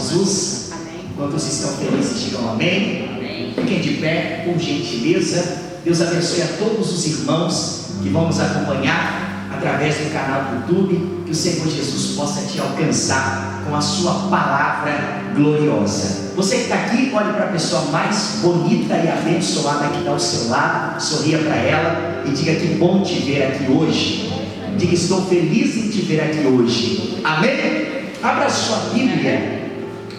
Jesus? Amém. Quantos estão felizes, digam amém. Amém. Fiquem de pé, por gentileza. Deus abençoe a todos os irmãos que vão nos acompanhar através do canal do YouTube. Que o Senhor Jesus possa te alcançar com a sua palavra gloriosa. Você que está aqui, olhe para a pessoa mais bonita e abençoada que está ao seu lado, sorria para ela e diga: que bom te ver aqui hoje. Diga: estou feliz em te ver aqui hoje. Amém? Abra a sua Bíblia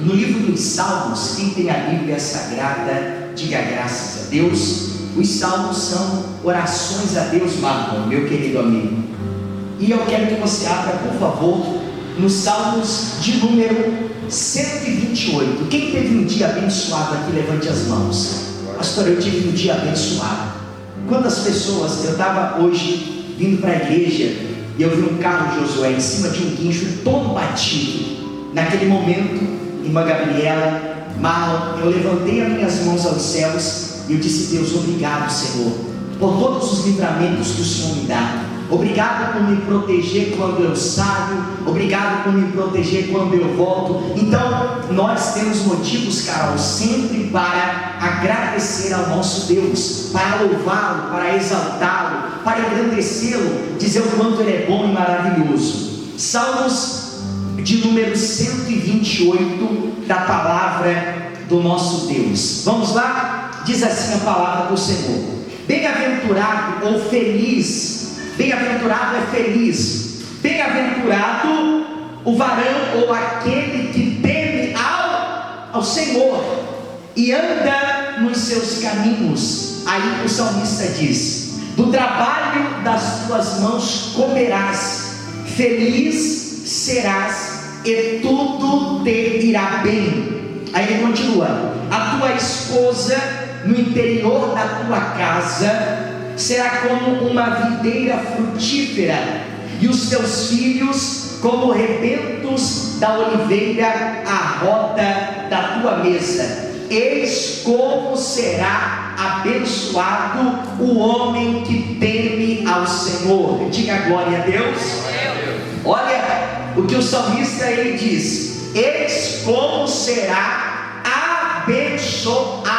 no livro dos Salmos. Quem tem a Bíblia Sagrada, diga graças a Deus. Os Salmos são orações a Deus, Marlon, meu querido amigo. E eu quero que você abra, por favor, nos Salmos de número 128. Quem teve um dia abençoado aqui, levante as mãos. Pastor, eu tive um dia abençoado. Quantas pessoas, eu estava hoje vindo para a igreja e eu vi um carro, Josué, em cima de um guincho todo batido. Naquele momento, irmã Gabriela, Marlon, eu levantei as minhas mãos aos céus e eu disse: Deus, obrigado, Senhor, por todos os livramentos que o Senhor me dá. Obrigado por me proteger quando eu saio. Obrigado por me proteger quando eu volto. Então, nós temos motivos, Carol, sempre para agradecer ao nosso Deus, para louvá-lo, para exaltá-lo, para engrandecê-lo, dizer o quanto Ele é bom e maravilhoso. Salmos de número 128 da palavra do nosso Deus. Vamos lá? Diz assim a palavra do Senhor: bem-aventurado ou feliz. Bem-aventurado é feliz. Bem-aventurado o varão ou aquele que teme ao Senhor e anda nos seus caminhos. Aí o salmista diz: do trabalho das tuas mãos comerás, feliz serás e tudo te irá bem. Aí ele continua: a tua esposa no interior da tua casa será como uma videira frutífera, e os teus filhos como rebentos da oliveira à roda da tua mesa. Eis como será abençoado o homem que teme ao Senhor. Diga glória a Deus. Olha o que o salmista ele diz: eis como será abençoado.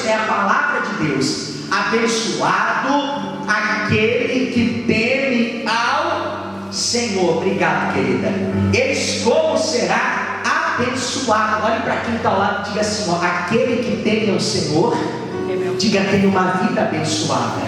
É a palavra de Deus. Abençoado aquele que teme ao Senhor. Obrigado, querida. Eis como será abençoado. Olhe para quem está ao lado e diga assim: ó, aquele que teme ao Senhor, diga, tem uma vida abençoada.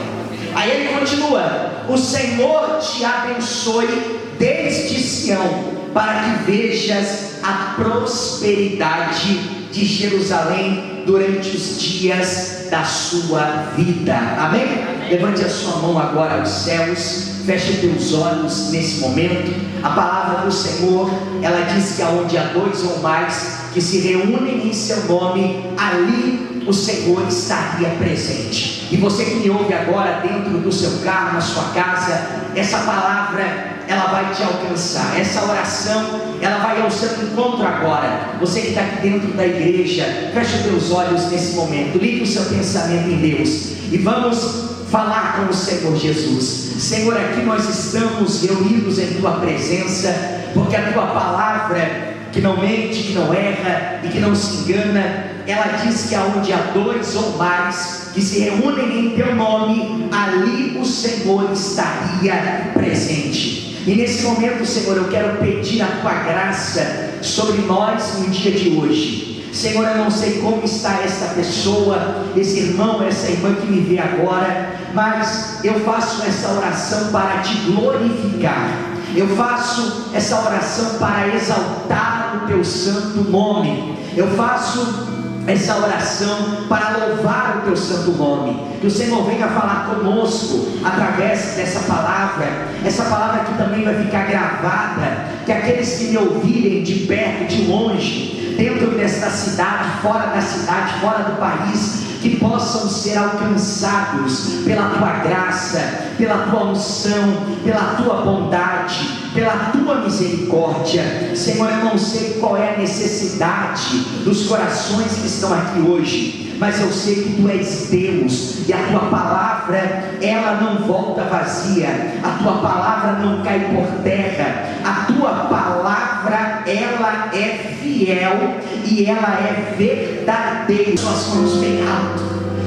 Aí ele continua: o Senhor te abençoe desde Sião, para que vejas a prosperidade de Jerusalém durante os dias da sua vida. Amém? Amém. Levante a sua mão agora aos céus, feche teus olhos nesse momento. A palavra do Senhor, ela diz que aonde há dois ou mais que se reúnem em seu nome, ali o Senhor estaria presente. E você que me ouve agora dentro do seu carro, na sua casa, essa palavra ela vai te alcançar. Essa oração ela vai ao seu encontro agora. Você que está aqui dentro da igreja, feche os teus olhos nesse momento, ligue o seu pensamento em Deus e vamos falar com o Senhor Jesus. Senhor, aqui nós estamos reunidos em tua presença, porque a tua palavra, que não mente, que não erra e que não se engana, ela diz que aonde há dois ou mais que se reúnem em teu nome, ali o Senhor estaria presente. E nesse momento, Senhor, eu quero pedir a tua graça sobre nós no dia de hoje. Senhor, eu não sei como está esta pessoa, esse irmão, essa irmã que me vê agora, mas eu faço essa oração para te glorificar. Eu faço essa oração para exaltar o teu santo nome. Eu faço essa oração para louvar o teu santo nome. Que o Senhor venha falar conosco através dessa palavra. Essa palavra que também vai ficar gravada, que aqueles que me ouvirem de perto, de longe, dentro desta cidade, fora da cidade, fora do país, que possam ser alcançados pela tua graça, pela tua unção, pela tua bondade, pela tua misericórdia. Senhor, eu não sei qual é a necessidade dos corações que estão aqui hoje, mas eu sei que tu és Deus, e a tua palavra, ela não volta vazia, a tua palavra não cai por terra, a tua palavra, ela é fiel e ela é verdadeira. Suas mãos bem alto,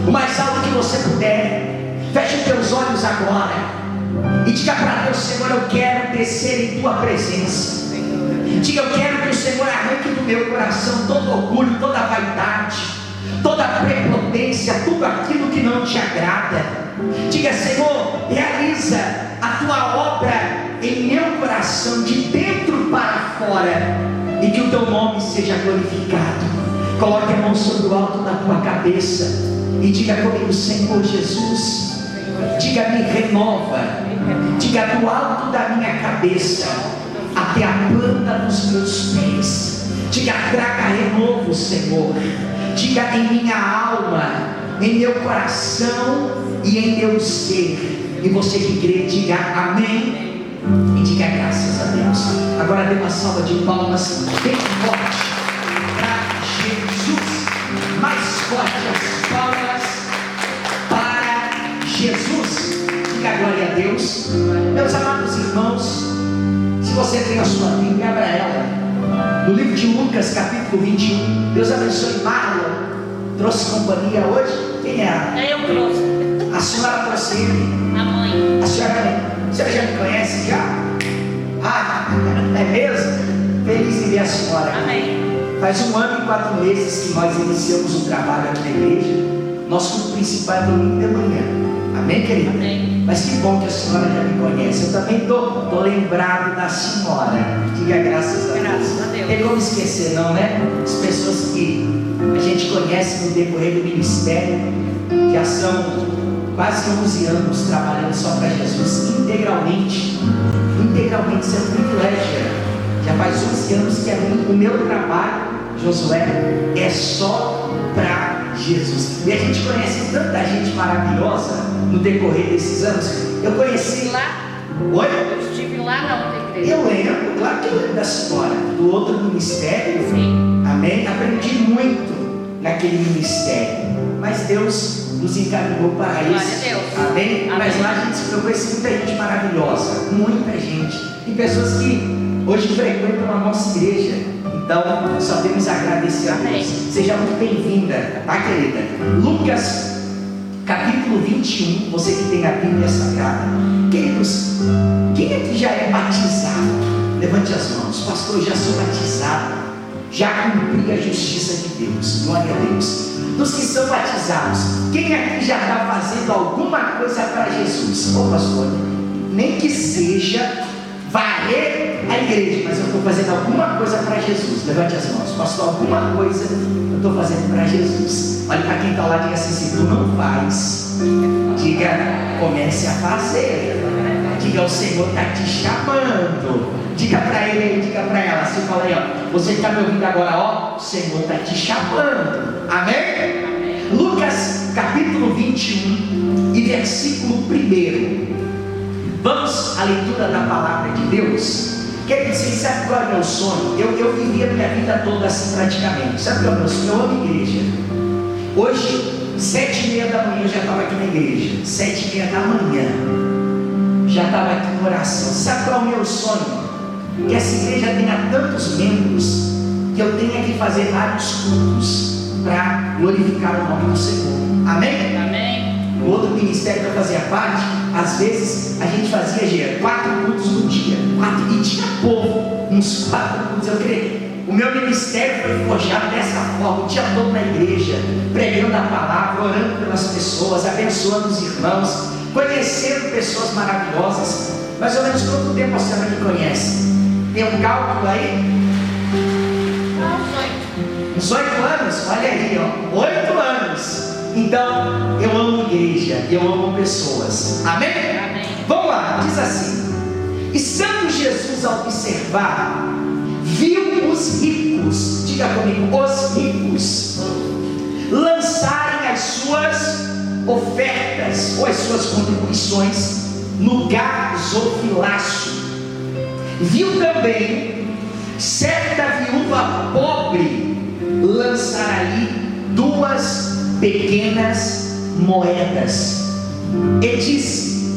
o mais alto que você puder. Feche os teus olhos agora e diga para Deus: Senhor, eu quero descer em tua presença. Diga: eu quero que o Senhor arranque do meu coração todo orgulho, toda vaidade, toda prepotência, tudo aquilo que não te agrada. Diga: Senhor, realiza a tua obra em meu coração, de dentro para fora, e que o teu nome seja glorificado. Coloque a mão sobre o alto da tua cabeça e diga comigo: Senhor Jesus, diga: me renova. Diga: do alto da minha cabeça até a planta dos meus pés. Diga: traga renovo, Senhor. Diga: em minha alma, em meu coração e em meu ser. E você que crê, diga amém e diga graças a Deus. Agora dê uma salva de palmas bem forte para Jesus. Mais forte as palmas para Jesus. Diga glória a Deus. Meus amados irmãos, se você tem a sua Bíblia, abra ela no livro de Lucas, capítulo 21. Deus abençoe. Marlon trouxe companhia hoje? Quem é? Eu trouxe. A senhora trouxe ele? A mãe. A senhora também? A senhora já me conhece já? Ah, é mesmo? Feliz em ver a senhora. Amém. Faz 1 ano e 4 meses que nós iniciamos o trabalho aqui na igreja. Nosso culto principal é domingo de manhã. Amém, querida? Amém. Mas que bom que a senhora já me conhece. Eu também estou lembrado da senhora. Diga graças a Deus. Graças a Deus. Tem como esquecer, não, né? As pessoas que a gente conhece no decorrer do ministério, já são quase 11 anos trabalhando só para Jesus, integralmente. Integralmente, isso é um privilégio. Já faz 11 anos que o meu trabalho, Josué, é só para Jesus. E a gente conhece tanta gente maravilhosa no decorrer desses anos. Eu conheci Lá? Oi? Eu estive lá na outra igreja. Eu lembro, claro que eu lembro da senhora, do outro ministério. Sim. Amém? Aprendi muito naquele ministério. Mas Deus nos encaminhou para isso. Glória a Deus. Amém? Amém. Mas lá a gente se conhece muita gente maravilhosa. Muita gente. E pessoas que hoje frequentam a nossa igreja. Então, só temos a agradecer a Deus. Amém. Seja muito bem-vinda, tá, querida? Lucas, capítulo 21. Você que tem a Bíblia Sagrada. Queridos, quem aqui já é batizado? Levante as mãos. Pastor, eu já sou batizado. Já cumpri a justiça de Deus. Glória a Deus. Dos que são batizados, quem aqui já está fazendo alguma coisa para Jesus? Ô pastor, nem que seja varrer a igreja, mas eu estou fazendo alguma coisa para Jesus. Levante as mãos. Pastor, alguma coisa eu estou fazendo para Jesus. Olha para quem está lá e diga assim: se tu não faz, diga, comece a fazer. Diga: o Senhor está te chamando. Diga para ele aí, diga para ela. Você fala aí, ó, você que está me ouvindo agora, ó, o Senhor está te chamando. Amém? Lucas capítulo 21 e versículo 1. Vamos à leitura da palavra de Deus. Queridos, vocês sabem qual é o meu sonho? Eu vivi a minha vida toda assim praticamente. Sabe qual é o meu sonho? Eu amo igreja. Hoje, 7h30 da manhã eu já estava aqui na igreja. 7h30 da manhã já estava aqui em oração. Sabe qual é o meu sonho? Que essa igreja tenha tantos membros que eu tenha que fazer vários cultos para glorificar o nome do Senhor. Amém? Amém. O outro ministério que eu fazia parte, às vezes a gente fazia 4 cultos no dia. E tinha povo, uns 4 cultos. Eu creio. O meu ministério foi forjado dessa forma, o dia todo na igreja, pregando a palavra, orando pelas pessoas, abençoando os irmãos, conhecendo pessoas maravilhosas. Mais ou menos quanto tempo a senhora me conhece? Tem um cálculo aí? Uns 8 anos? Olha aí, ó, 8 anos. Então, eu amo igreja, eu amo pessoas. Amém? Amém. Vamos lá, diz assim: estando Jesus a observar, viu os ricos, diga comigo, os ricos, lançarem as suas ofertas ou as suas contribuições no gasofilaço. Viu também certa viúva pobre lançar ali 2 pequenas moedas, e disse: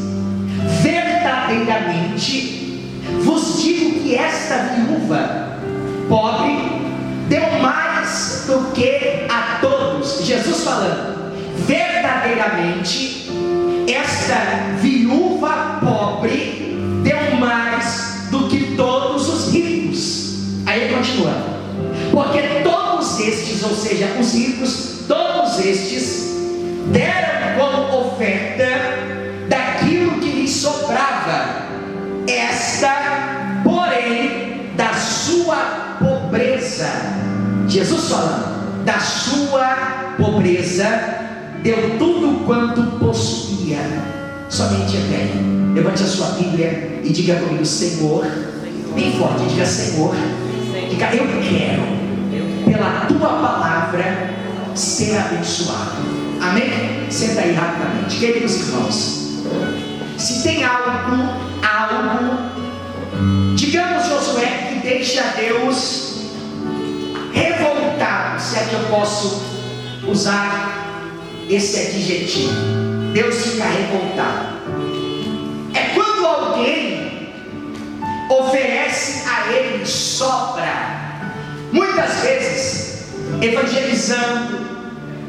verdadeiramente vos digo que esta viúva pobre deu mais do que a todos. Jesus falando, verdadeiramente, esta viúva pobre deu mais do que todos os ricos. Aí ele continua, porque todos estes, ou seja, os ricos, todos estes deram como oferta daquilo que lhes sobrava, esta, porém, da sua pobreza. Jesus falando, da sua pobreza deu tudo quanto possuía. Somente é bem. Levante a sua Bíblia e diga comigo, Senhor, bem forte, diga, Senhor, diga, eu quero, pela tua palavra, ser abençoado. Amém? Senta aí rapidamente. Queridos irmãos, se tem algo, digamos, Josué, que deixa Deus revoltado, se é que eu posso usar esse adjetivo, Deus fica revoltado, é quando alguém oferece a Ele sobra. Muitas vezes, evangelizando,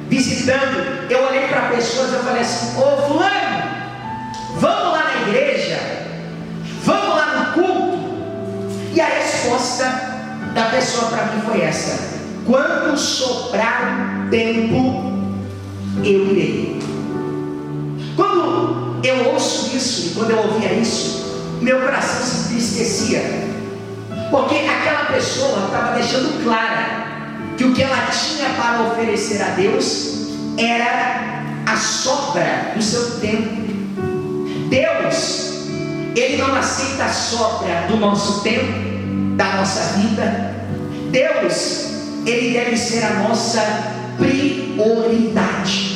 visitando, eu olhei para pessoas e eu falei assim, ô fulano, vamos lá na igreja, vamos lá no culto. E a resposta da pessoa para mim foi essa: quando sobrar tempo, eu irei. Quando eu ouço isso, e quando eu ouvia isso, meu coração se entristecia, porque aquela pessoa estava deixando clara que o que ela tinha para oferecer a Deus era a sobra do seu tempo. Deus, Ele não aceita a sobra do nosso tempo, da nossa vida. Deus, Ele deve ser a nossa prioridade.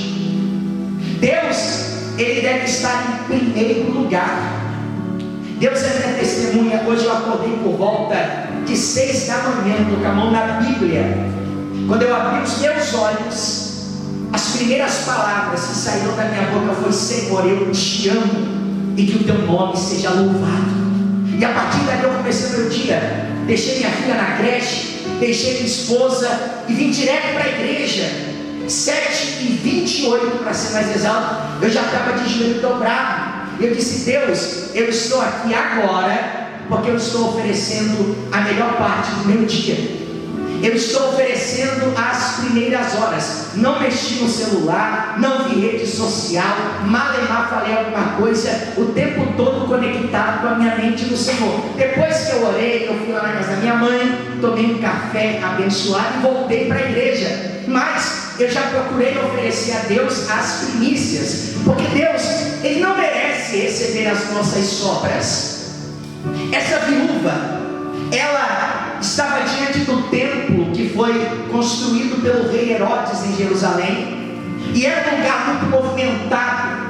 Deus, Ele deve estar em primeiro lugar. Deus é minha testemunha. Hoje eu acordei por volta de 6 da manhã, estou com a mão na Bíblia. Quando eu abri os meus olhos, as primeiras palavras que saíram da minha boca foi: Senhor, eu te amo e que o teu nome seja louvado. E a partir dali eu comecei o meu dia. Deixei minha filha na creche, deixei minha esposa e vim direto para a igreja. 7h28 para ser mais exato, eu já estava de joelho dobrado. E eu disse: Deus, eu estou aqui agora porque eu estou oferecendo a melhor parte do meu dia. Eu estou oferecendo as primeiras horas. Não mexi no celular, não vi rede social, malemar falei alguma coisa, o tempo todo conectado com a minha mente no Senhor. Depois que eu orei, eu fui lá na casa da minha mãe, tomei um café abençoado e voltei para a igreja. Mas eu já procurei oferecer a Deus as primícias, porque Deus, Ele não merece receber as nossas sobras. Essa viúva, ela estava diante do templo que foi construído pelo rei Herodes em Jerusalém, e era um lugar muito movimentado.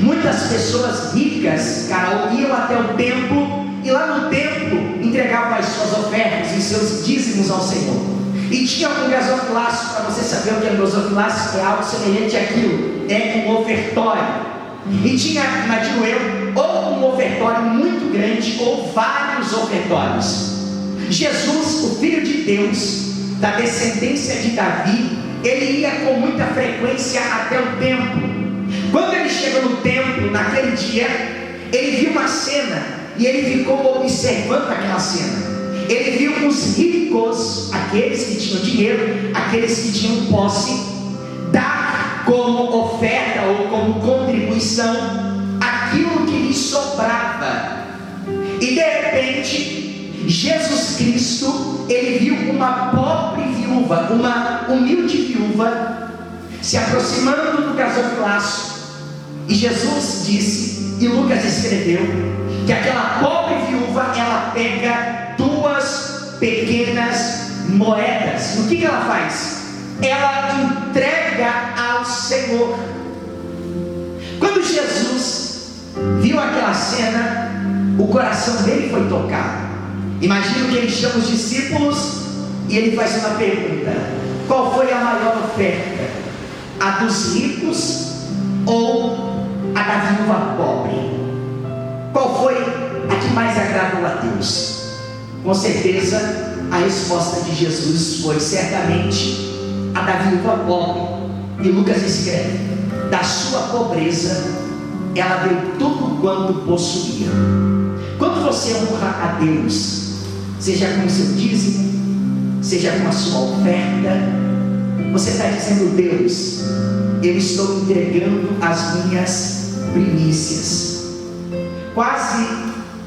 Muitas pessoas ricas, Carol, iam até o templo, e lá no templo entregavam as suas ofertas e seus dízimos ao Senhor. E tinha um gasofilácio, para você saber o que é um gasofilácio, é algo semelhante àquilo, é um ofertório. E tinha, imagino eu, ou um ofertório muito grande, ou vários ofertórios. Jesus, o Filho de Deus, da descendência de Davi, ele ia com muita frequência até o templo. Quando ele chegou no templo, naquele dia, ele viu uma cena, e ele ficou observando aquela cena. Ele viu os ricos, aqueles que tinham dinheiro, aqueles que tinham posse, dar como oferta ou como contribuição aquilo que lhes sobrava. E de repente, Jesus Cristo, ele viu uma pobre viúva, uma humilde viúva, se aproximando do gasofilácio. E Jesus disse, e Lucas escreveu, que aquela pobre viúva, ela pega 2 pequenas moedas. E o que ela faz? Ela entrega ao Senhor. Quando Jesus viu aquela cena, o coração dele foi tocado. Imagino que ele chama os discípulos e ele faz uma pergunta: qual foi a maior oferta? A dos ricos ou a da viúva pobre? Qual foi a que mais agradou a Deus? Com certeza, a resposta de Jesus foi certamente a da viúva pobre. E Lucas escreve: da sua pobreza, ela deu tudo quanto possuía. Quando você honra a Deus, seja com o seu dízimo, seja com a sua oferta, você está dizendo: Deus, eu estou entregando as minhas primícias. Quase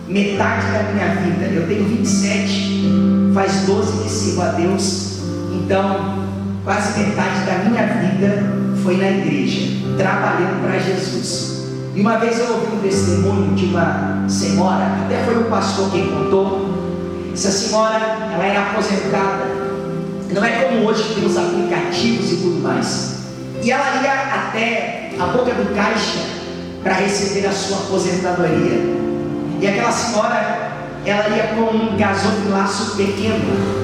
metade da minha vida, eu tenho 27, faz 12 que sirvo a Deus, então quase metade da minha vida foi na igreja, trabalhando para Jesus. E uma vez eu ouvi um testemunho de uma senhora, até foi o pastor quem contou. Essa senhora, ela era aposentada, não é como hoje que tem os aplicativos e tudo mais, e ela ia até a boca do caixa para receber a sua aposentadoria. E aquela senhora, ela ia com um gasofilaço pequeno.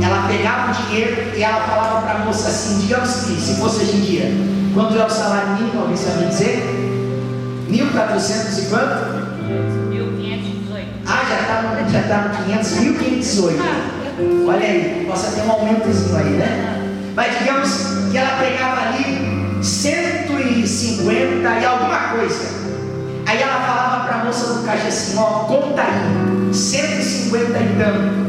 Ela pegava o dinheiro e ela falava para a moça assim: digamos que, se fosse hoje em dia, quanto é o salário mínimo? Alguém sabe dizer? 1.400 e quanto? 1.518. Ah, já está no 500, 1.518. Olha aí, possa ter um aumentozinho aí, né? Mas digamos que ela pegava ali 150 e alguma coisa. Aí ela falava para a moça do caixa assim: ó, conta aí, 150 e tanto.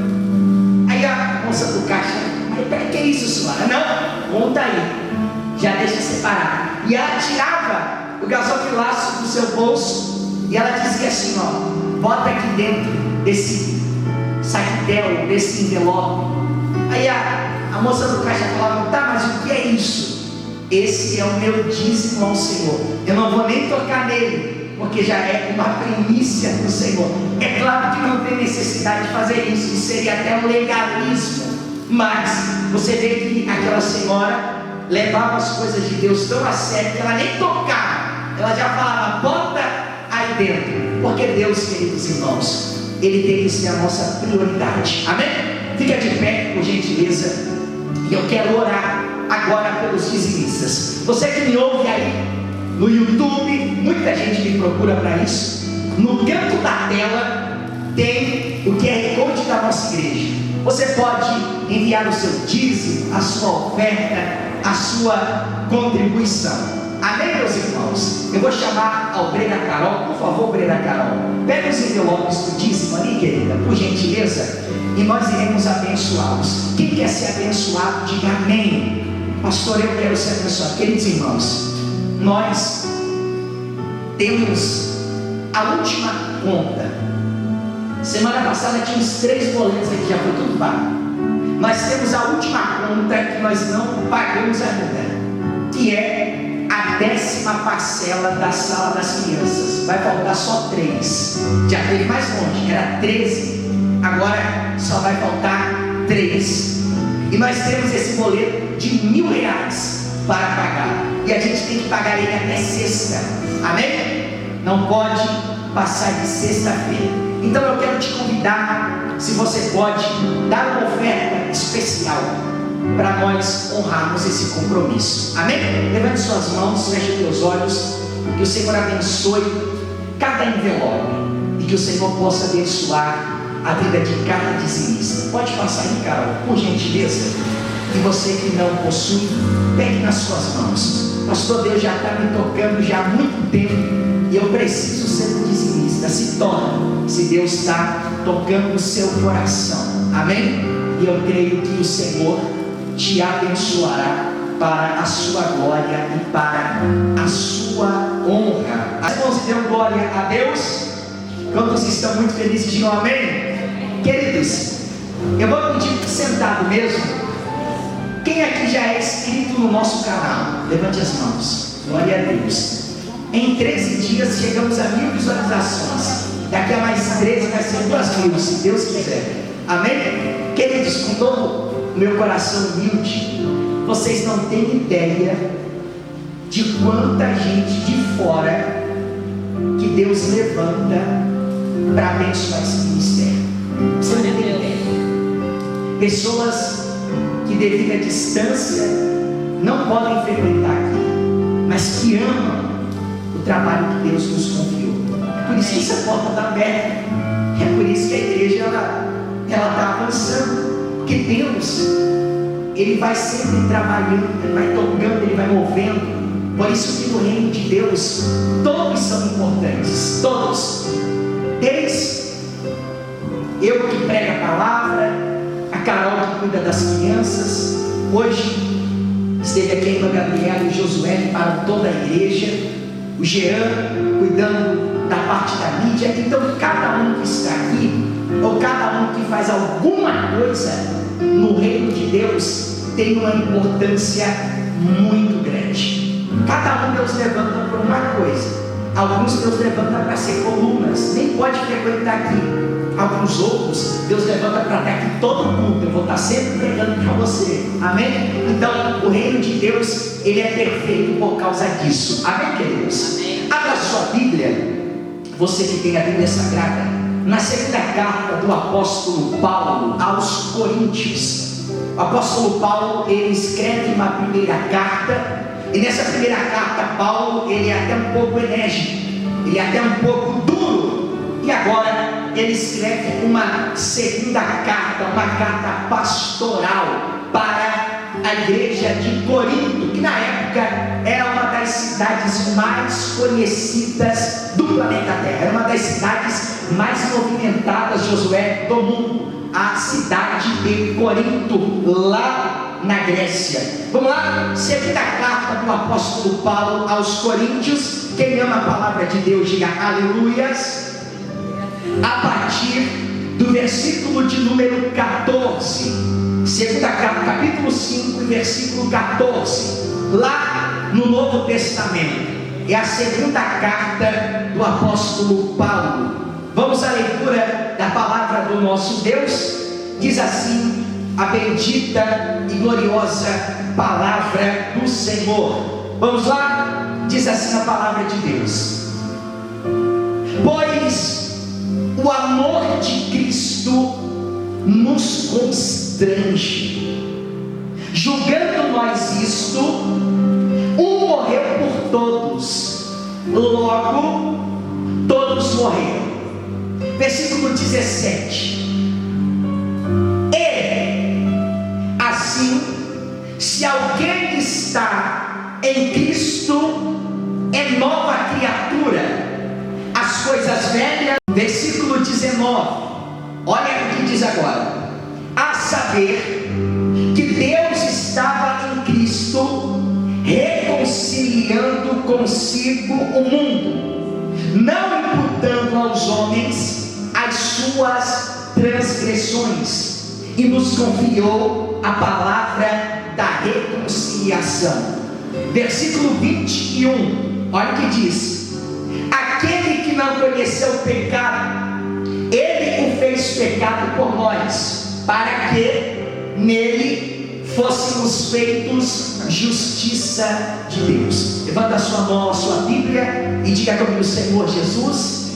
Aí a moça do caixa: mas para que isso, senhora? Não, conta aí, já deixa separar. E ela tirava o gasofilaço do seu bolso e ela dizia assim: ó, bota aqui dentro desse saquetel, desse envelope. Aí a moça do caixa falava: tá, mas o que é isso? Esse é o meu dízimo ao Senhor, eu não vou nem tocar nele, porque já é uma primícia do Senhor. É claro que não tem necessidade de fazer isso seria até um legalismo, mas você vê que aquela senhora levava as coisas de Deus tão a sério que ela nem tocava, ela já falava: bota aí dentro, porque Deus, queridos irmãos, Ele tem que ser a nossa prioridade. Amém? Fica de pé, por gentileza, e eu quero orar agora pelos dizimistas. Você que me ouve aí no YouTube, muita gente me procura para isso. No canto da tela tem o QR Code da nossa igreja. Você pode enviar o seu dízimo, a sua oferta, a sua contribuição. Amém, meus irmãos? Eu vou chamar a obreira Carol. Por favor, obreira Carol, pega os envelopes do dízimo ali, querida, por gentileza, e nós iremos abençoá-los. Quem quer ser abençoado, diga amém. Pastor, eu quero ser abençoado. Queridos irmãos, nós temos a última conta. Semana passada tinha uns 3 boletos aqui, já foi tudo pago. Nós temos a última conta que nós não pagamos ainda, que é a 10ª parcela da sala das crianças. Vai faltar só 3. Já teve mais longe, era 13, agora só vai faltar 3. E nós temos esse boleto de R$1.000 para pagar, e a gente tem que pagar ele até sexta. Amém? Não pode passar de sexta-feira. Então eu quero te convidar, se você pode, dar uma oferta especial para nós honrarmos esse compromisso. Amém? Levante suas mãos, feche teus olhos, que o Senhor abençoe cada envelope e que o Senhor possa abençoar a vida de cada dizimista. Pode passar aí, Carol, por gentileza. E você que não possui, pegue nas suas mãos. Pastor, Deus já está me tocando já há muito tempo e eu preciso ser um dizimista. Se torna, se Deus está tocando o seu coração. Amém? E eu creio que o Senhor te abençoará para a sua glória e para a sua honra. As irmãos, dão glória a Deus. Quantos estão muito felizes, digam amém? Queridos, eu vou pedir sentado mesmo. Quem aqui já é inscrito no nosso canal? Levante as mãos. Glória a Deus. Em 13 dias chegamos a 1.000 visualizações. Daqui a mais 13 vai ser 2.000, se Deus quiser. Amém? Queridos, com todo o meu coração humilde, vocês não têm ideia de quanta gente de fora que Deus levanta para abençoar esse ministério. Você não tem ideia. Pessoas que devido à distância não podem frequentar aqui, mas que amam o trabalho que Deus nos confiou. Por isso que essa porta está aberta. É por isso que a igreja ela está avançando, porque Deus, Ele vai sempre trabalhando, Ele vai tocando, Ele vai movendo. Por isso que no reino de Deus todos são importantes, todos. Desde eu que prego a palavra, a Carol que cuida das crianças. Hoje esteve aqui a irmã Gabriela e o Josué que param toda a igreja, o Jean cuidando da parte da mídia. Então cada um que está aqui, ou cada um que faz alguma coisa no reino de Deus, tem uma importância muito grande. Cada um Deus levanta por uma coisa. Alguns Deus levanta para ser colunas, nem pode frequentar aqui. Alguns outros Deus levanta para estar aqui todo mundo. Eu vou estar sempre pregando para você, amém? Então o reino de Deus, ele é perfeito por causa disso, amém, queridos? Amém. Abra sua Bíblia, você que tem a Bíblia Sagrada, na segunda carta do apóstolo Paulo aos Coríntios. O apóstolo Paulo, ele escreve uma primeira carta. E nessa primeira carta, Paulo, ele é até um pouco enérgico, ele é até um pouco duro. E agora ele escreve uma segunda carta, uma carta pastoral para a igreja de Corinto, que na época era uma das cidades mais conhecidas do planeta Terra, era uma das cidades mais movimentadas, Josué, do mundo, a cidade de Corinto, lá na Grécia. Vamos lá, segunda carta do apóstolo Paulo aos Coríntios. Quem ama a palavra de Deus, diga aleluias. A partir do versículo de número 14, segunda carta, capítulo 5, versículo 14, lá no Novo Testamento. É a segunda carta do apóstolo Paulo. Vamos à leitura da palavra do nosso Deus. Diz assim a bendita e gloriosa palavra do Senhor. Vamos lá? Diz assim a palavra de Deus: pois o amor de Cristo nos constrange, julgando nós isto, um morreu por todos, logo todos morreram. Versículo 17. Assim, se alguém está em Cristo, é nova criatura. As coisas velhas, versículo 19, olha o que diz agora: a saber, que Deus estava em Cristo, reconciliando consigo o mundo, não imputando aos homens as suas transgressões, e nos confiou a palavra da reconciliação. Versículo 21, olha o que diz: aquele que não conheceu o pecado, ele o fez pecado por nós, para que nele fôssemos feitos justiça de Deus. Levanta a sua mão, a sua Bíblia, e diga comigo: Senhor Jesus,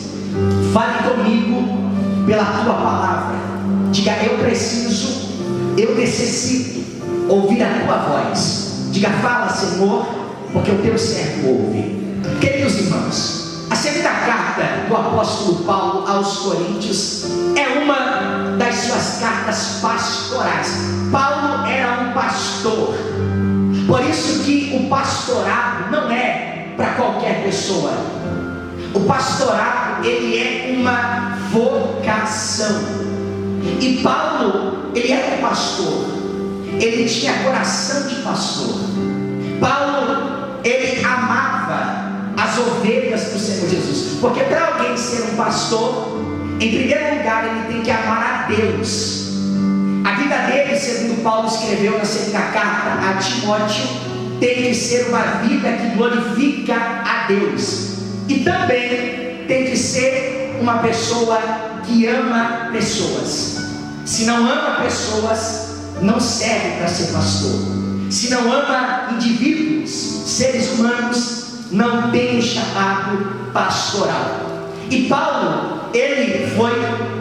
fale comigo pela tua palavra. Diga: eu preciso, eu necessito ouvir a tua voz. Diga: fala, Senhor, porque o teu servo ouve. Queridos irmãos, a segunda carta do apóstolo Paulo aos Coríntios é uma das suas cartas pastorais. Paulo era um pastor, por isso que o pastorado não é para qualquer pessoa. O pastorado, ele é uma vocação. E Paulo, ele era um pastor, ele tinha coração de pastor. Paulo, ele amava as ovelhas do Senhor Jesus, porque para alguém ser um pastor, em primeiro lugar, ele tem que amar a Deus. A vida dele, segundo Paulo escreveu na segunda carta a Timóteo, tem que ser uma vida que glorifica a Deus, e também tem que ser uma pessoa que ama pessoas. Se não ama pessoas, não serve para ser pastor. Se não ama indivíduos, seres humanos, não tem um chamado pastoral. E Paulo, ele foi,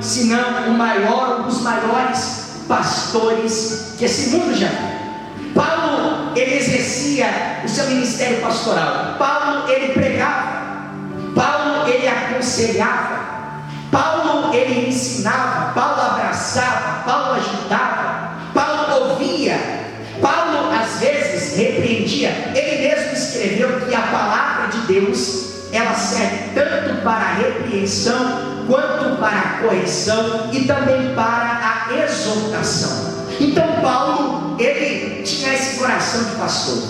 se não o maior, um dos maiores pastores que esse mundo já viu. Paulo, ele exercia o seu ministério pastoral. Paulo, ele pregava. Paulo, ele aconselhava. Paulo, ele ensinava, Paulo abraçava, Paulo ajudava, Paulo ouvia, Paulo às vezes repreendia. Ele mesmo escreveu que a palavra de Deus, ela serve tanto para a repreensão, quanto para a correção e também para a exortação. Então Paulo, ele tinha esse coração de pastor,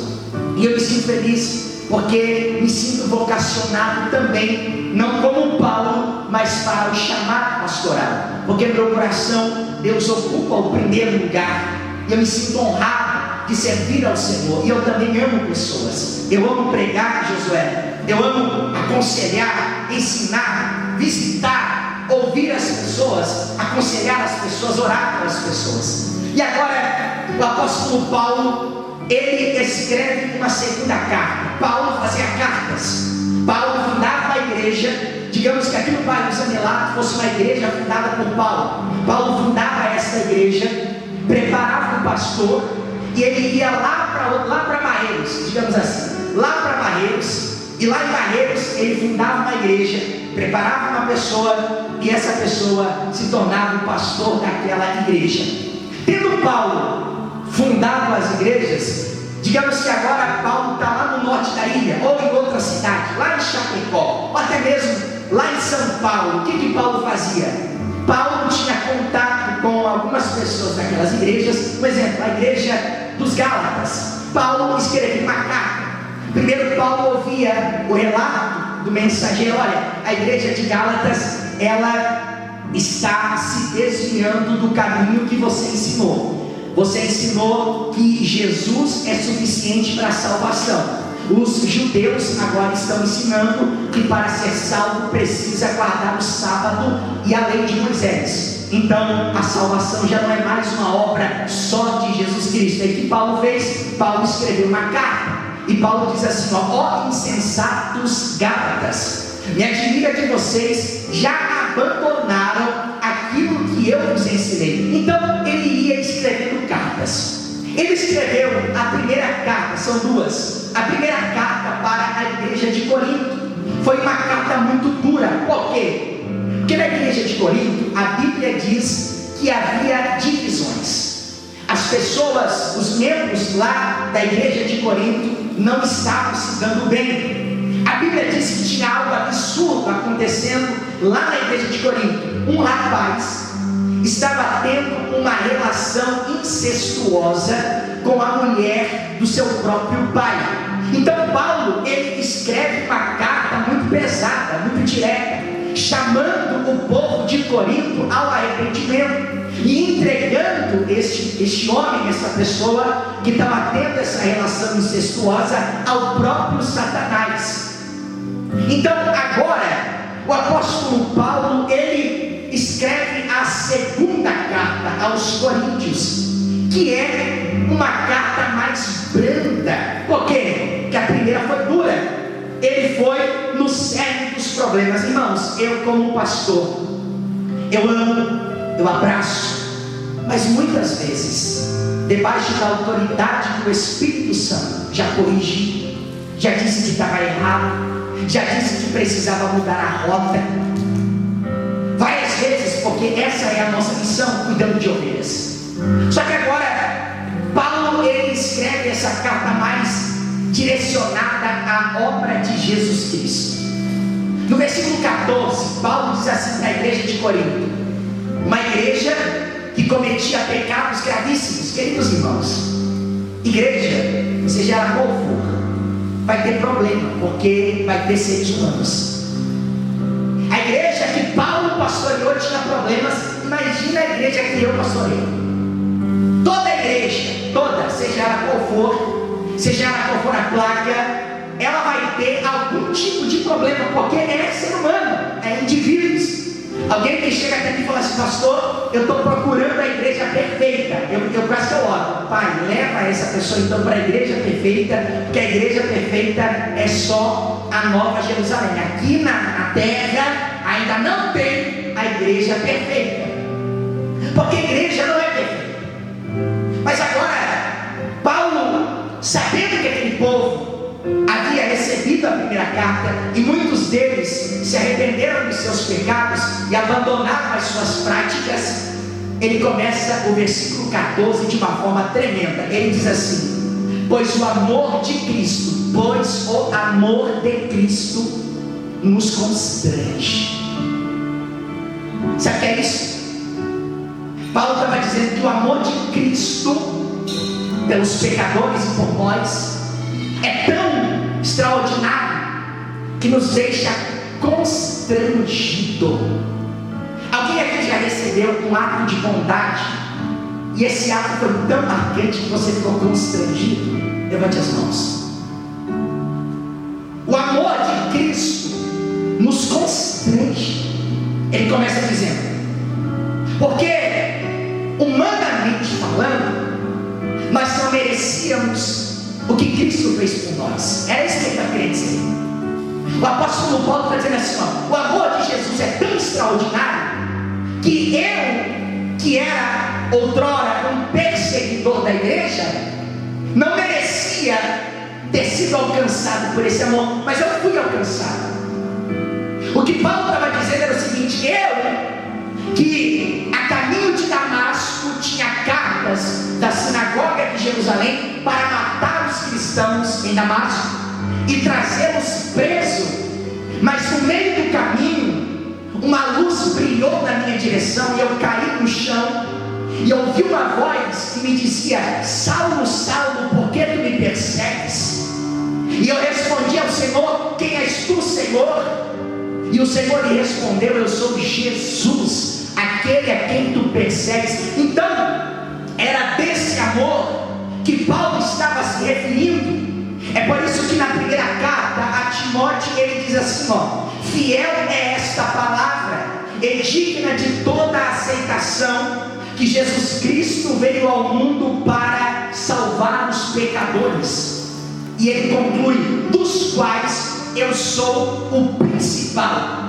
e eu me sinto feliz, porque me sinto vocacionado também, não como Paulo, mas para o chamado pastoral, porque no meu coração Deus ocupa o primeiro lugar, e eu me sinto honrado de servir ao Senhor. E eu também amo pessoas, eu amo pregar, Josué, eu amo aconselhar, ensinar, visitar, ouvir as pessoas, aconselhar as pessoas, orar pelas pessoas. E agora o apóstolo Paulo, ele escreve uma segunda carta. Paulo fazia cartas, Paulo fundava a igreja. Digamos que aqui no bairro Zanelato fosse uma igreja fundada por Paulo. Paulo fundava essa igreja, preparava o pastor, e ele ia lá para Barreiros, digamos assim, lá para Barreiros, e lá em Barreiros ele fundava uma igreja, preparava uma pessoa, e essa pessoa se tornava o pastor daquela igreja. Tendo Paulo fundado as igrejas, digamos que agora Paulo está lá no norte da ilha, ou em outra cidade, lá em Chapecó, ou até mesmo lá em São Paulo. O que Paulo fazia? Paulo tinha contato com algumas pessoas daquelas igrejas. Por exemplo, a igreja dos Gálatas, Paulo escrevia uma carta. Primeiro Paulo ouvia o relato do mensageiro: olha, a igreja de Gálatas, ela está se desviando do caminho que você ensinou. Você ensinou que Jesus é suficiente para a salvação. Os judeus agora estão ensinando que para ser salvo precisa guardar o sábado e a lei de Moisés. Então a salvação já não é mais uma obra só de Jesus Cristo. E o que Paulo fez? Paulo escreveu uma carta, e Paulo diz assim: ó insensatos Gálatas, me admira que vocês já abandonaram aquilo que eu vos ensinei. Então ele ia escrevendo cartas. Ele escreveu a primeira carta, são duas. A primeira carta para a igreja de Corinto foi uma carta muito dura. Por quê? Porque na igreja de Corinto a Bíblia diz que havia divisões. As pessoas, os membros lá da igreja de Corinto não estavam se dando bem. A Bíblia diz que tinha algo absurdo acontecendo lá na igreja de Corinto. Um rapaz estava tendo uma relação incestuosa com a mulher do seu próprio pai. Então Paulo, ele escreve uma carta muito pesada, muito direta, chamando o povo de Corinto ao arrependimento e entregando este homem, essa pessoa que estava tendo essa relação incestuosa, ao próprio Satanás. Então agora o apóstolo Paulo, ele escreve a segunda carta aos Coríntios, que é uma carta mais branda. Por quê? Porque a primeira foi dura. Ele foi no cerne dos problemas. Irmãos, eu como pastor, eu amo, eu abraço, mas muitas vezes, debaixo da autoridade do Espírito Santo, já corrigi, já disse que estava errado, já disse que precisava mudar a rota, várias vezes, porque essa é a nossa missão, cuidando de ovelhas. Só que agora Paulo, ele escreve essa carta mais direcionada à obra de Jesus Cristo. No versículo 14, Paulo diz assim para a igreja de Corinto, uma igreja que cometia pecados gravíssimos. Queridos irmãos, igreja, seja ela qual for, vai ter problema, porque vai ter seres humanos. A igreja que Paulo pastoreou tinha problemas. Imagina a igreja que eu pastorei. Toda igreja, toda, seja ela qual for, seja ela qual for a placa, ela vai ter algum tipo de problema, porque é ser humano, é indivíduos. Alguém que chega até mim e fala assim: pastor, eu estou procurando a igreja perfeita. Eu quase que eu oro: pai, leva essa pessoa então para a igreja perfeita, porque a igreja perfeita é só a Nova Jerusalém. Aqui na terra ainda não tem a igreja perfeita, porque a igreja não é perfeita. Mas agora Paulo, sabendo que aquele povo havia recebido a primeira carta, e muitos deles se arrependeram dos seus pecados e abandonaram as suas práticas, ele começa o versículo 14 de uma forma tremenda. Ele diz assim: pois o amor de Cristo nos constrange. Sabe o que é isso? Paulo estava dizendo que o amor de Cristo pelos pecadores e por nós é tão extraordinário que nos deixa constrangido. Alguém aqui já recebeu um ato de bondade e esse ato foi tão marcante que você ficou constrangido? Levante as mãos. O amor de Cristo nos constrange. Ele começa dizendo: porque humanamente falando, nós não merecíamos o que Cristo fez por nós. Era isso que ele está querendo dizer. O apóstolo Paulo está dizendo assim: ó, o amor de Jesus é tão extraordinário que eu, que era outrora um perseguidor da igreja, não merecia ter sido alcançado por esse amor, mas eu fui alcançado. O que Paulo estava dizendo era o seguinte: eu, que a caminho de Damasco tinha cartas da sinagoga de Jerusalém para matar os cristãos em Damasco e trazê-los presos, mas no meio do caminho uma luz brilhou na minha direção e eu caí no chão e ouvi uma voz que me dizia: Saulo, Saulo, por que tu me persegues? E eu respondi ao Senhor: quem és tu, Senhor? E o Senhor lhe respondeu: eu sou Jesus, aquele a quem tu persegues. Então, era desse amor que Paulo estava se referindo. É por isso que na primeira carta a Timóteo ele diz assim: ó, fiel é esta palavra, e digna de toda a aceitação, que Jesus Cristo veio ao mundo para salvar os pecadores. E ele conclui: dos quais eu sou o principal.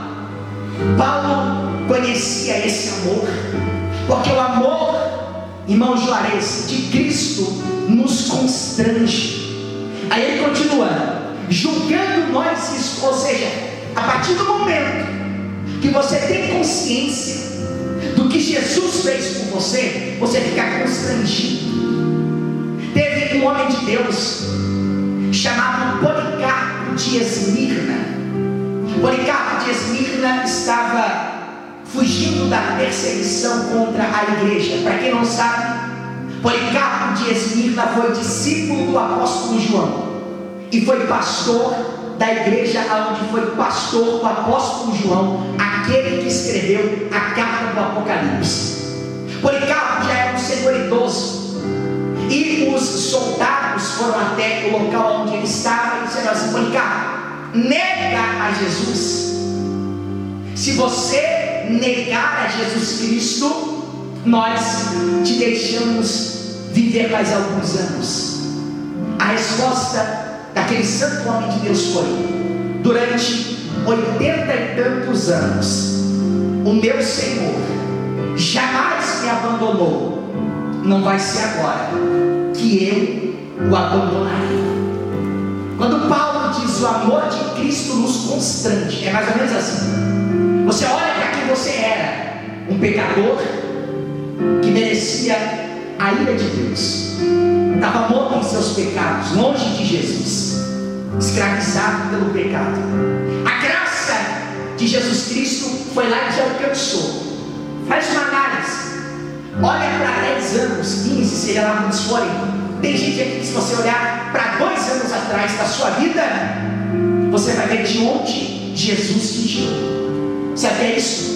Paulo conhecia esse amor, porque o amor, irmão Juarez, de Cristo nos constrange. Aí ele continua: julgando nós isso, ou seja, a partir do momento que você tem consciência do que Jesus fez por você, você fica constrangido. Teve um homem de Deus chamado Policarpo de Esmirna. Policarpo de Esmirna estava fugindo da perseguição contra a igreja. Para quem não sabe, Policarpo de Esmirna foi discípulo do apóstolo João e foi pastor da igreja onde foi pastor o apóstolo João, aquele que escreveu a carta do Apocalipse. Policarpo já era um senhor idoso e os soldados foram até o local onde ele estava e disseram assim: Policarpo, nega a Jesus. Se você negar a Jesus Cristo, nós te deixamos viver mais alguns anos. A resposta daquele santo homem de Deus foi: durante 80 e tantos anos, o meu Senhor jamais me abandonou. Não vai ser agora que eu o abandonarei. Quando Paulo diz o amor de Cristo nos constrange, é mais ou menos assim. Você olha para quem você era, um pecador que merecia a ira de Deus, estava morto em seus pecados, longe de Jesus, escravizado pelo pecado. A graça de Jesus Cristo foi lá e te alcançou. Faz uma análise. Olha para 10 anos, 15, seja lá quantos forem. Tem gente aqui que, se você olhar para 2 anos atrás da sua vida, você vai ver de onde Jesus te tirou. Sabe o que é isso?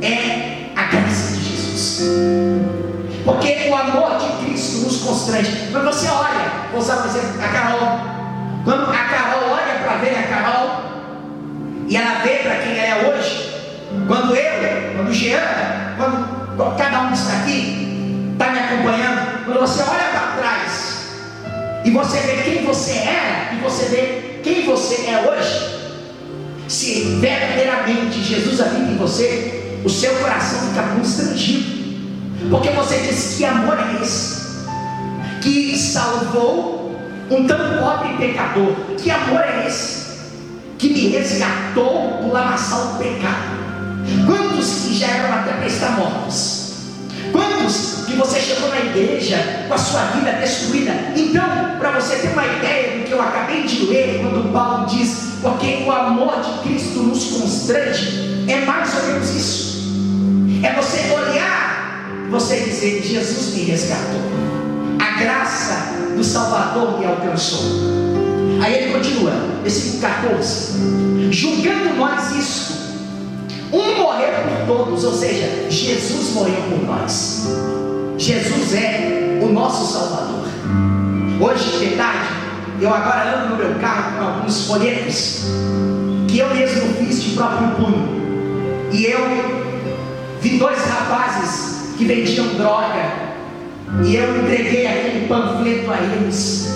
É a graça de Jesus. Porque o amor de Cristo nos constrange. Quando você olha, vou usar por exemplo a Carol. Quando a Carol olha para ver a Carol, e ela vê para quem ela é hoje, quando eu, quando o Jean, quando cada um que está aqui, está me acompanhando, quando você olha para trás, e você vê quem você era, e você vê quem você é hoje, se verdadeiramente Jesus habita em você, o seu coração fica constrangido. Porque você diz: que amor é esse que salvou um tão pobre pecador? Que amor é esse que me resgatou do lamaçal do pecado? Quantos que já eram até para estar mortos? Quantos que você chegou na igreja com a sua vida destruída? Então, para você ter uma ideia do que eu acabei de ler, quando Paulo diz, porque o amor de Cristo nos constrange, é mais ou menos isso. É você olhar e você dizer, Jesus me resgatou, a graça do Salvador me alcançou. Aí ele continua, versículo 14, julgando nós isto, um morreu por todos, ou seja, Jesus morreu por nós. Jesus é o nosso Salvador. Hoje de tarde, eu agora ando no meu carro com alguns folhetos que eu mesmo fiz de próprio punho. E eu vi dois rapazes que vendiam droga e eu entreguei aquele panfleto a eles.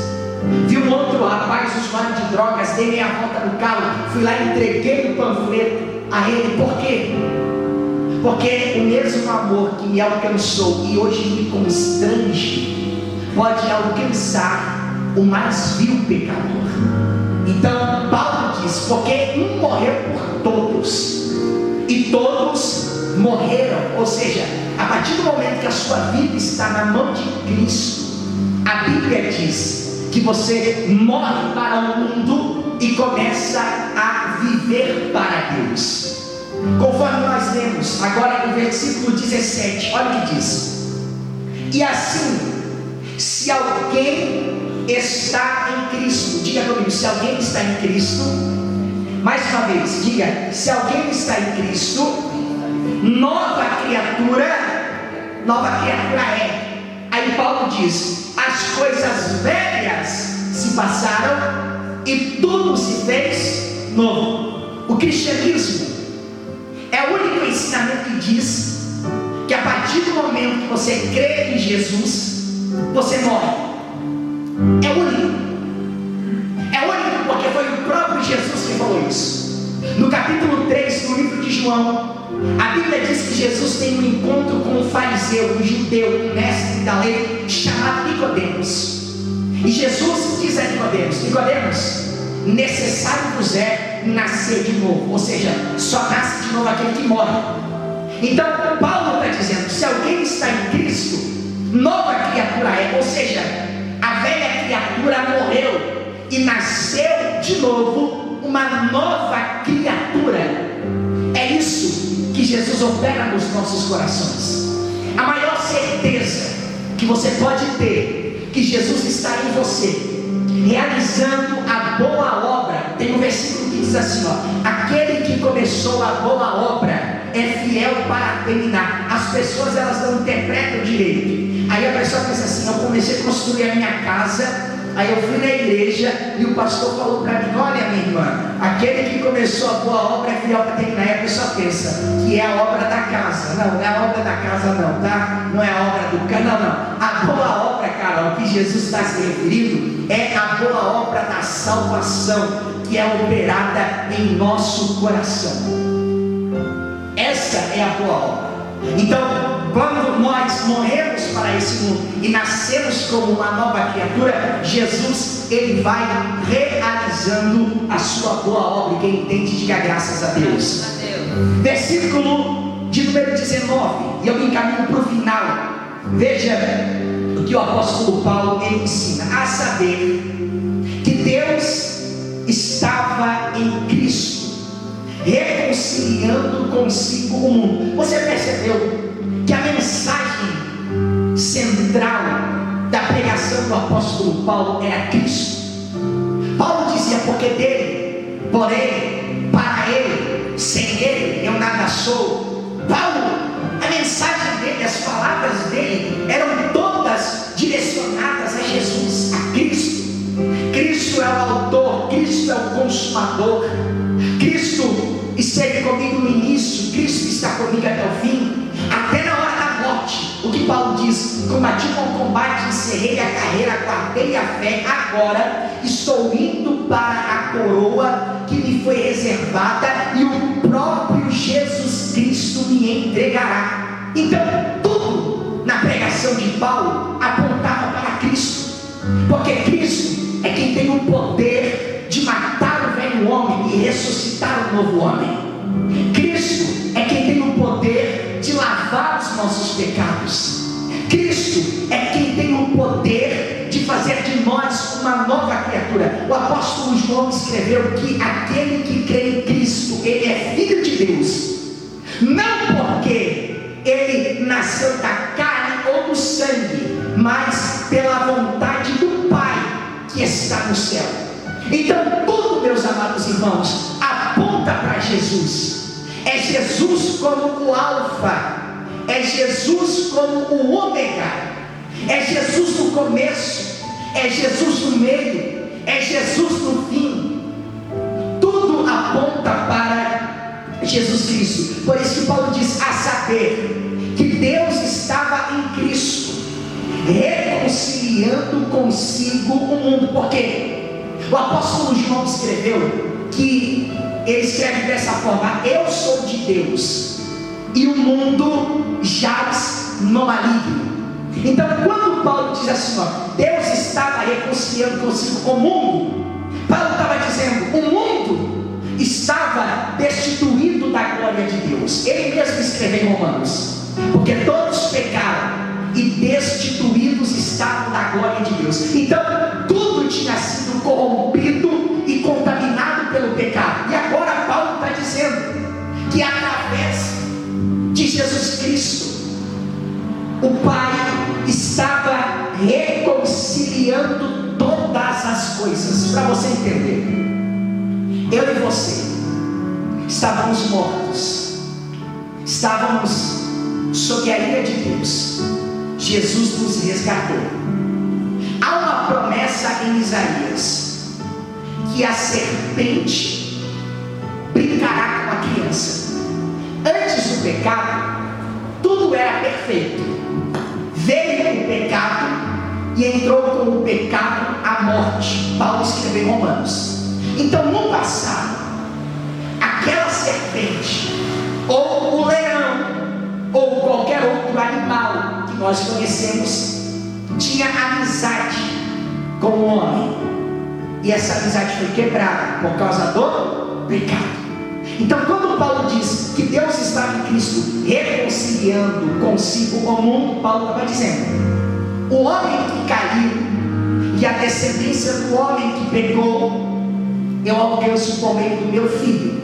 Vi um outro rapaz usuário de drogas, dei meia volta no carro, fui lá e entreguei o panfleto a ele. Por quê? Porque o mesmo amor que me alcançou e hoje me constrange pode alcançar o mais vil pecador. Então Paulo diz, porque um morreu por todos e todos morreram. Ou seja, a partir do momento que a sua vida está na mão de Cristo, a Bíblia diz que você morre para o mundo e começa a viver para Deus. Conforme nós lemos agora no versículo 17, olha o que diz: e assim, se alguém está em Cristo, diga comigo, se alguém está em Cristo, mais uma vez, diga, se alguém está em Cristo, nova criatura é. Aí Paulo diz, as coisas velhas se passaram e tudo se fez novo. O cristianismo é o único ensinamento que diz que a partir do momento que você crê em Jesus, você morre. É único porque foi o próprio Jesus que falou isso. No capítulo 3 do livro de João, a Bíblia diz que Jesus tem um encontro com um fariseu, um judeu, um mestre da lei, chamado Nicodemos. E Jesus diz a Nicodemos, necessário vos é nascer de novo. Ou seja, só nasce de novo aquele que morre. Então Paulo está dizendo, se alguém está em Cristo, nova criatura é. Ou seja, a velha criatura morreu e nasceu de novo uma nova criatura. É isso que Jesus opera nos nossos corações. A maior certeza que você pode ter que Jesus está em você, realizando a boa obra. Tem um versículo que diz assim, aquele que começou a boa obra é fiel para terminar. As pessoas elas não interpretam direito. Aí a pessoa pensa assim, eu comecei a construir a minha casa, aí eu fui na igreja e o pastor falou para mim, olha minha irmã, aquele que começou a boa obra é fiel para terminar. E a pessoa pensa que é a obra da casa. Não é a obra da casa não, tá? Não é a obra do carro, não. A boa obra, cara, o que Jesus está se referindo é a boa obra da salvação, que é operada em nosso coração. Essa é a boa obra. Então, quando nós morremos para esse mundo e nascemos como uma nova criatura, Jesus, ele vai realizando a sua boa obra. E quem entende, diga graças a Deus. Versículo de número 19, e eu me encaminho para o final. Veja o que o apóstolo Paulo ele ensina, a saber que Deus estava em Cristo, reconciliando consigo o mundo. Você percebeu que a mensagem central da pregação do apóstolo Paulo era Cristo? Paulo dizia, porque dele, por ele, para ele, sem ele eu nada sou. Paulo, a mensagem dele, as palavras dele eram todas direcionadas a Jesus, a Cristo. Cristo é o autor, Cristo é o consumador. Cristo esteve comigo no início, Cristo está comigo até o fim, até na hora da morte. O que Paulo diz? Combati o bom combate, encerrei a carreira, guardei a fé, agora estou indo para a coroa que me foi reservada e o próprio Jesus Cristo me entregará. Então tudo na pregação de Paulo apontava para Cristo, porque Cristo é quem tem o poder de matar o velho homem e ressuscitar um novo homem. Cristo é quem tem o poder de lavar os nossos pecados. Cristo é quem tem o poder de fazer de nós uma nova criatura. O apóstolo João escreveu que aquele que crê em Cristo, ele é filho de Deus, não porque ele nasceu da carne ou do sangue, mas pela vontade do Pai que está no céu. Então tudo, meus amados irmãos, aponta para Jesus. É Jesus como o alfa, é Jesus como o ômega, é Jesus no começo, é Jesus no meio, é Jesus no fim. Tudo aponta para Jesus Cristo. Por isso que Paulo diz, a saber, que Deus estava em Cristo, reconciliando consigo o mundo. Porque o apóstolo João escreveu que ele escreve dessa forma: eu sou de Deus e o mundo jaz no maligno. Então quando Paulo diz assim, Deus estava reconciliando consigo o mundo, Paulo estava dizendo, o mundo estava destituído da glória de Deus. Ele mesmo escreveu em Romanos, porque todos pecaram e destituídos estavam da glória de Deus. Então tudo tinha sido corrompido e contaminado pelo pecado. E agora Paulo está dizendo que através de Jesus Cristo, o Pai estava reconciliando todas as coisas. Para você entender, eu e você estávamos mortos, estávamos sob a ira de Deus. Jesus nos resgatou. Há uma promessa em Isaías que a serpente brincará com a criança. Antes do pecado, tudo era perfeito. Veio o pecado e entrou com o pecado a morte. Paulo escreveu em Romanos. Então no passado, aquela serpente, ou o leão, ou qualquer outro animal que nós conhecemos, tinha amizade com o homem, e essa amizade foi quebrada por causa do pecado. Então quando Paulo diz que Deus estava em Cristo reconciliando consigo o mundo, Paulo estava dizendo, o homem que caiu e a descendência do homem que pecou, eu alcanço por meio do meu filho.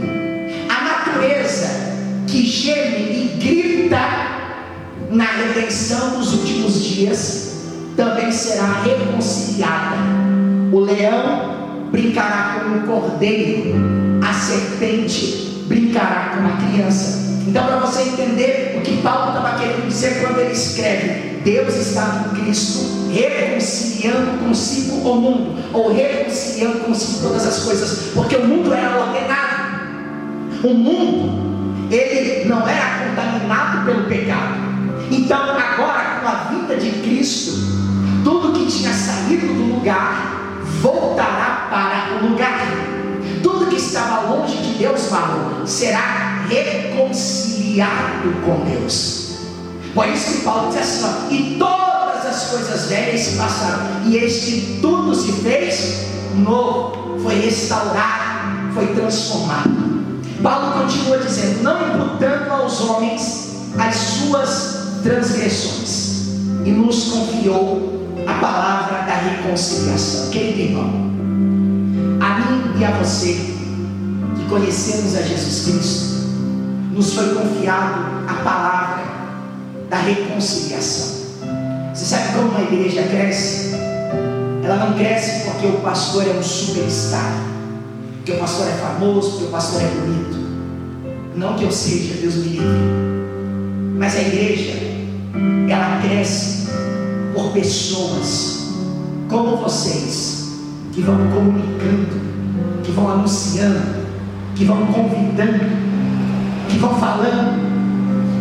A natureza que geme e grita na redenção dos últimos dias também será reconciliada. O leão brincará com o cordeiro, a serpente brincará com a criança. Então, para você entender o que Paulo estava querendo dizer quando ele escreve, Deus estava em Cristo reconciliando consigo o mundo, ou reconciliando consigo todas as coisas, porque o mundo era ordenado. O mundo, ele não era contaminado pelo pecado. Então agora, com a vinda de Cristo, tudo que tinha saído do lugar voltará para o lugar. Tudo que estava longe de Deus, Paulo, será reconciliado com Deus. Por isso que Paulo diz assim, e todas as coisas velhas se passaram, e este tudo se fez novo, foi restaurado, foi transformado. Paulo continua dizendo, não imputando aos homens as suas transgressões, e nos confiou a palavra da reconciliação. Querido irmão, a mim e a você que conhecemos a Jesus Cristo, nos foi confiado a palavra da reconciliação. Você sabe como uma igreja cresce? Ela não cresce porque o pastor é um superstar, porque o pastor é famoso, porque o pastor é bonito. Não que eu seja, Deus me livre. Mas a igreja, ela cresce por pessoas como vocês, que vão comunicando, que vão anunciando, que vão convidando, que vão falando.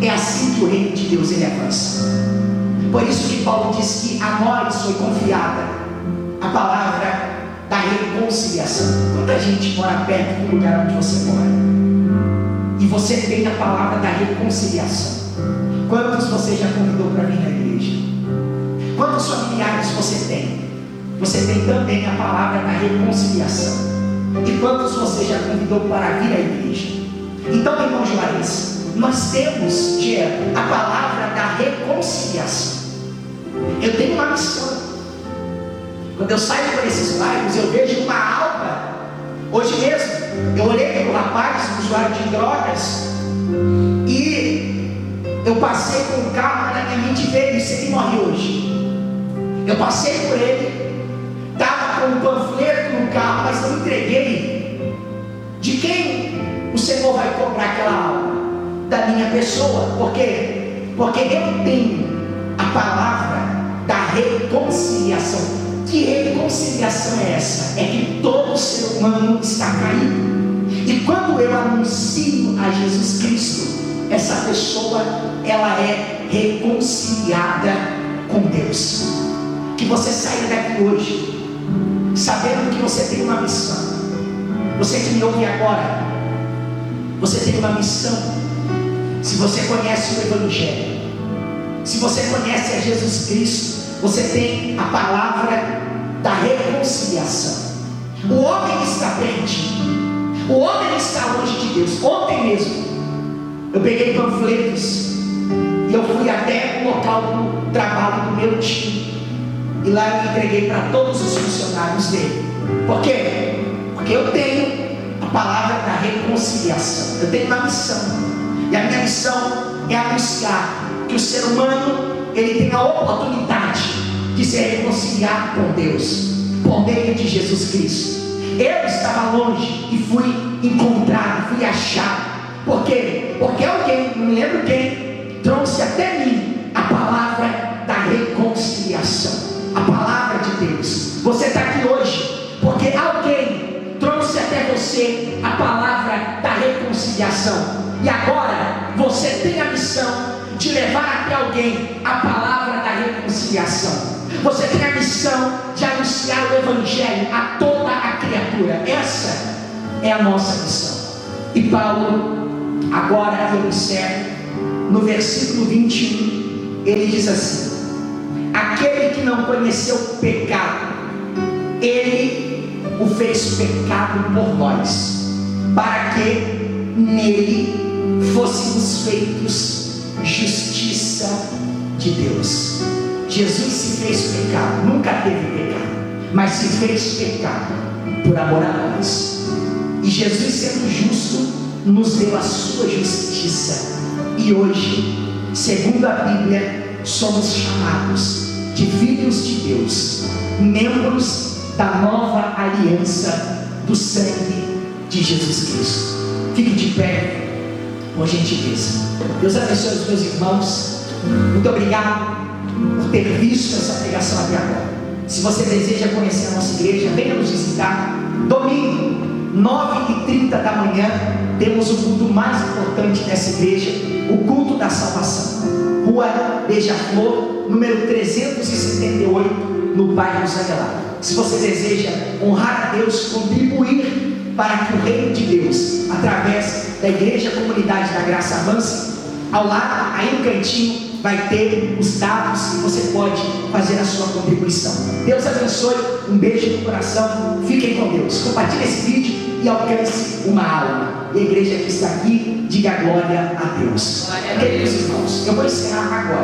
É assim que o reino de Deus ele avança. Por isso que Paulo diz que a nós foi confiada a palavra da reconciliação. Quanta gente mora perto do lugar onde você mora, e você tem a palavra da reconciliação. Quantos você já convidou para vir na igreja? Quantos familiares você tem? Você tem também a palavra da reconciliação. E quantos você já convidou para vir à igreja? Então, irmão Juarez, nós temos a palavra da reconciliação. Eu tenho uma missão. Quando eu saio por esses bairros, eu vejo uma alma. Hoje mesmo, eu olhei para o rapaz, um usuário de drogas, e eu passei com o carro na minha mente veio, se ele morre hoje. Eu passei por ele, estava com um panfleto no carro, mas não entreguei. De quem o Senhor vai cobrar aquela alma? Da minha pessoa. Por quê? Porque eu tenho a palavra da reconciliação. Que reconciliação é essa? É que todo ser humano está caído. E quando eu anuncio a Jesus Cristo, essa pessoa, ela é reconciliada com Deus. Que você saia daqui hoje sabendo que você tem uma missão. Você que me ouve agora, você tem uma missão. Se você conhece o Evangelho, se você conhece a Jesus Cristo, você tem a palavra da reconciliação. O homem está perdido, o homem está longe de Deus. Ontem mesmo eu peguei panfletos e eu fui até o local do trabalho do meu time, e lá eu entreguei para todos os funcionários dele. Por quê? Porque eu tenho a palavra da reconciliação. Eu tenho uma missão, e a minha missão é anunciar que o ser humano, ele tem a oportunidade de se reconciliar com Deus por meio de Jesus Cristo. Eu estava longe e fui encontrado, fui achado. Por quê? Porque alguém, não me lembro quem, trouxe até mim a palavra da reconciliação, a palavra de Deus. Você está aqui hoje porque alguém trouxe até você a palavra da reconciliação. E agora você tem a missão de levar até alguém a palavra da reconciliação. Você tem a missão de anunciar o Evangelho a toda a criatura. Essa é a nossa missão. E Paulo, agora eu encerro, no versículo 21, ele diz assim: aquele que não conheceu o pecado, ele o fez pecado por nós, para que nele fôssemos feitos justiça de Deus. Jesus se fez pecado, nunca teve pecado, mas se fez pecado por amor a nós. E Jesus, sendo justo, nos deu a sua justiça. E hoje, segundo a Bíblia, somos chamados de filhos de Deus, membros da nova aliança do sangue de Jesus Cristo. Fique de pé, por gentileza. Deus abençoe os meus irmãos. Muito obrigado por ter visto essa pregação até agora. Se você deseja conhecer a nossa igreja, venha nos visitar. Domingo, 9h30 da manhã, temos o culto mais importante dessa igreja, o culto da salvação. Rua Beija-Flor, número 378, no bairro Zangelar. Se você deseja honrar a Deus, contribuir para que o reino de Deus, através da Igreja Comunidade da Graça, avance, ao lado, aí no cantinho, vai ter os dados e você pode fazer a sua contribuição. Deus abençoe, um beijo no coração, fiquem com Deus. Compartilhe esse vídeo e alcance uma alma. E a igreja que está aqui, diga glória a Deus. Queridos irmãos, eu vou encerrar agora.